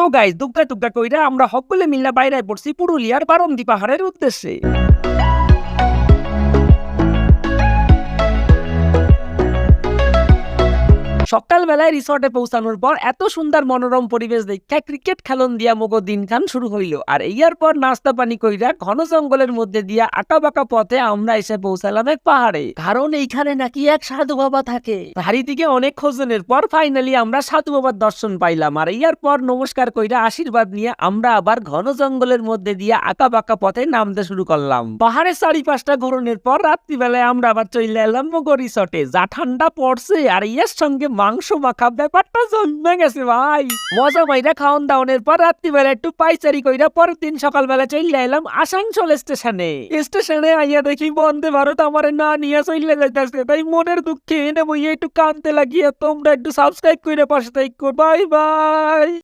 তো গাইস দুগ্গা টুগ্গা কইরা আমরা সকলে মিল্লা বাইরে পড়ছি পুরুলিয়ার বারন্দি পাহাড়ের উদ্দেশ্যে। সকালবেলায় রিসর্টে পৌঁছানোর পর এত সুন্দর মনোরম পরিবেশ দেখা ক্রিকেট খেলন দিয়া মগো দিনখান শুরু হইল। আর ইয়ার পর নাস্তা পানি কইরা ঘন জঙ্গলের মধ্যে দিয়া আঁকা বাঁকা পথে আমরা এসে পৌঁছালাম এক পাহাড়ে, কারণ এইখানে নাকি এক সাধু বাবা থাকে। চারিদিকে অনেক খোঁজনের পর ফাইনালি আমরা সাধু বাবার দর্শন পাইলাম। আর ইয়ার পর নমস্কার কইরা আশীর্বাদ নিয়ে আমরা আবার ঘন জঙ্গলের মধ্যে দিয়া আঁকা বাঁকা পথে নামতে শুরু করলাম। পাহাড়ের চারিপাশটা ঘোরানোর পর রাত্রিবেলায় আমরা আবার চলে এলাম মগো রিসর্টে। যা ঠান্ডা পড়ছে আর ইয়ার সঙ্গে মাংস মাখা ব্যাপারটা জমে গেছে ভাই। মজা মাইরা খাওয়ান দাওনের পর রাত্রিবেলা একটু পাইচারি কইরা পরের দিন সকালবেলা চলে এলাম আসানসোল স্টেশনে আইয়া দেখি বন্দে ভারত আমারে না নিয়ে চলে যাইতেছে। তাই মনের দুঃখে এনে বইয়ে একটু কানতে লাগিয়ে তোমরা একটু সাবস্ক্রাইব করে পাশে থাকো। Bye bye.